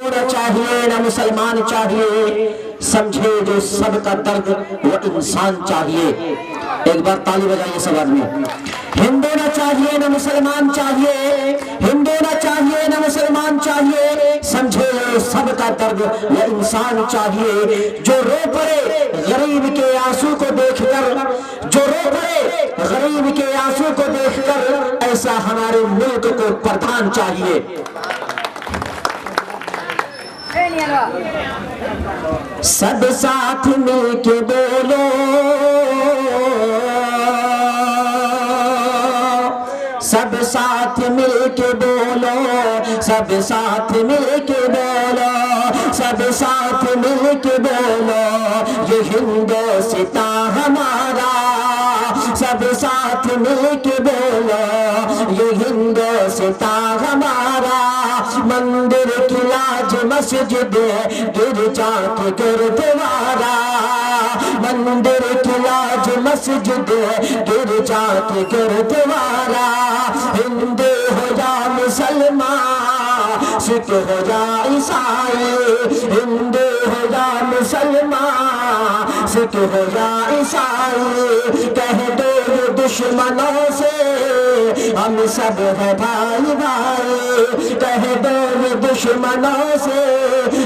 ہونا چاہیے نہ مسلمان چاہیے، سمجھے جو سب کا درد وہ انسان چاہیے۔ ایک بار تالی بجائیے سب آدمی۔ ہندو نہ چاہیے نہ مسلمان چاہیے، ہندو نہ چاہیے نہ مسلمان چاہیے، سمجھے جو سب کا درد وہ انسان چاہیے۔ جو رو پڑے غریب کے آنسو کو دیکھ کر، جو رو پڑے غریب کے آنسو کو دیکھ کر، ایسا ہمارے ملک کو پردھان چاہیے۔ سب ساتھ مل کے بولو، سب ساتھ مل کے بولو، سب ساتھ مل کے بولو، سب ساتھ مل کے بولو، یہ ہندوستان ہمارا، سب ساتھ مل کے بولو، یہ ہندوستان ہمارا۔ مندر کی لاج مسجد گرجا کے گردوارا، مندر کی لاج مسجد گرجا کے گردوارا۔ ہندو ہو یا مسلمان، سکھ ہو یا عیسائی، ہندو ہو یا مسلمان، سکھ ہو یا عیسائی، کہہ دو دشمنوں سے ہم سب ہے بھائی بھائی، کہہ دو دشمنوں سے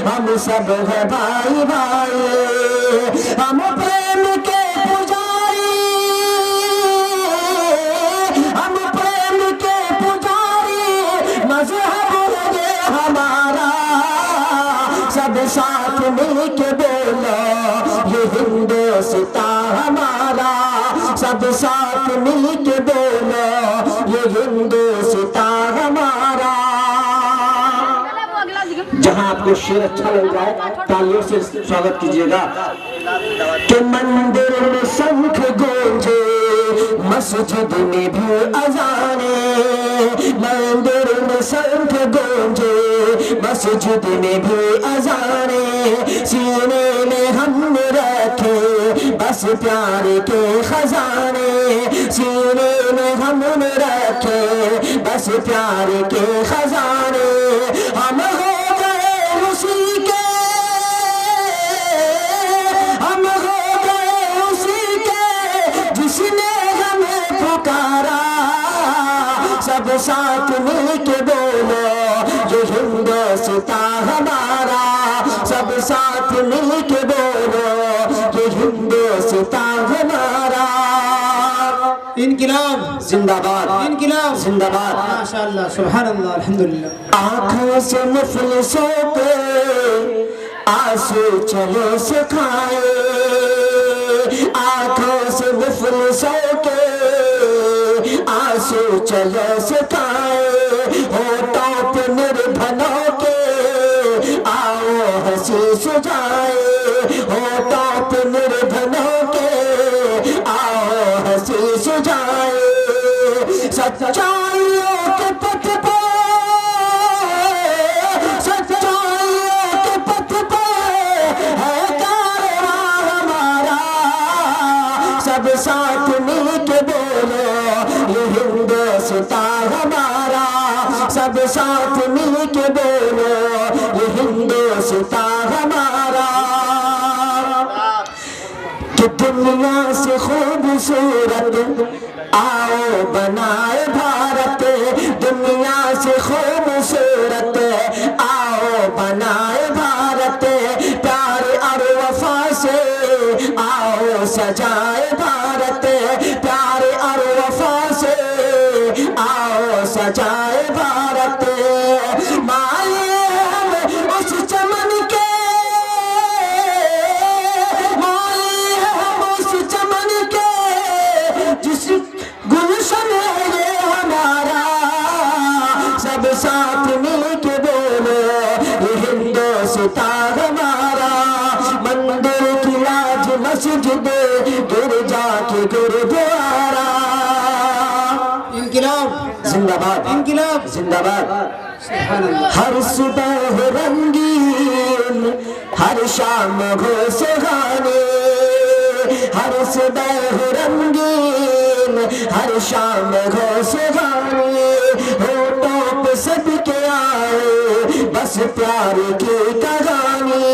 ہم سب ہے بھائی بھائی۔ ہم پریم کے پجاری، ہم پریم کے پجاری، مذہب ہے ہمارا، سب ساتھ مل کے بولو، یہ ہندوستان ہمارا، سب ساتھ مل کے بولو، یہ ہندوستان ہمارا۔ جہاں آپ کو شعر اچھا لگ جائے تالیوں سے سواگت کیجیے گا۔ کہ مندر میں شنکھ گونجے، مسجد میں بھی اذانیں، مندر میں شنکھ گونجے، مسجد میں بھی اذانیں، سینے میں ہم رکھے بس پیار کے خزانے، سینے میں ہم رکھے بس پیار کے خزانے۔ ہم ہو گئے اسی کے، ہم ہو گئے اسی کے جس نے ہمیں پکارا، سب ساتھ مل کے بولو، یہ ہندوستان ہمارا، سب ساتھ مل کے بولو، یہ ہندوستان ہمارا۔ انقلاب زندہ باد، انقلاب زندہ باد۔ ماشاءاللہ، سبحان اللہ، الحمدللہ۔ آنکھوں سے مفلسوں کے آنسو چلے سکھائے، آنکھوں سے مفلسوں کے آنسو چلے سکھائے، ہوٹوں پہ نردھنوں کے آؤ ہنسی سجائے، ہوٹوں پہ نردھنوں کے آؤ ہنسی سجائے۔ سچائیوں کے پتھ پہ، سچائیوں کے پتھ پہ ہے کارواں ہمارا، سب ساتھ مل کے بولو، یہ ہندوستان ہمارا، سب ساتھ مل کے بولو، یہ ہندوستان ہمارا۔ کہ دنیا سے خوبصورت آؤ بنائے بھارت، دنیا سے خوبصورت آؤ بنائے بھارت، پیار اور وفا سے آؤ سجائے بھارت، پیار اور وفا سے آؤ سجائے بھارت۔ مائے ہم اس چمن کے، مائے ہم اس چمن کے جس گلشن ہے یہ ہمارا، سب ساتھ مل کے بولو، یہ ہندوستان ہمارا۔ مندر کی لاج مسجد گرجا کے گردوارا۔ انقلاب زندہ باد، انقلاب، زندہ باد۔ سبحان اللہ۔ ہر صبح رنگین، ہر شام ہو سہانے، ہر صبح رنگین، ہر شام ہو سہانے، ہوٹوں پہ سب کے آئے بس بس پیار کی کہانی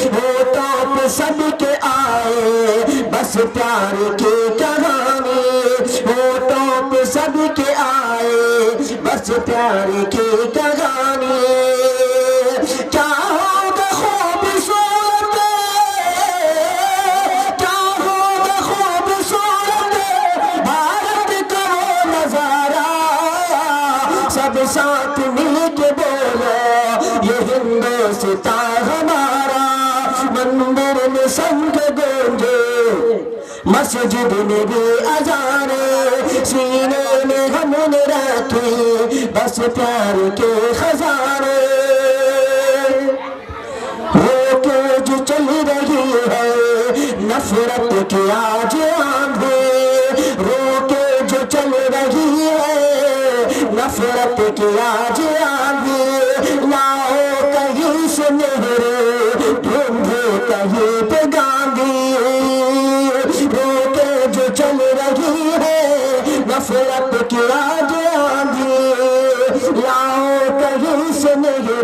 ہونٹوں پہ سب کے آئے بس پیار کی کہانی ہونٹوں پہ سب کے آئے بس پیار کی کہانی کیا ہوگا خوبصورت کیا ہوگا خوبصورت بھارت کا وہ نظارہ سب ساتھ مل کے بولو یہ ہندوستان ہمارا مندر میں سنگ گونجے مسجد میں بھی اذانے سینے میں ہم نے رکھے بس پیار کے خزانے رو کے جو چل رہی ہے نفرت کی آج آندھی رو کے جو چل رہی ہے نفرت کی آج آندھی لاؤ کہیں سے نہرے ڈھونڈے کہیں پہ گاندھی رو کے جو چل رہی ہے نفرت کی آج آندھی لاؤ کہیں سے نہرے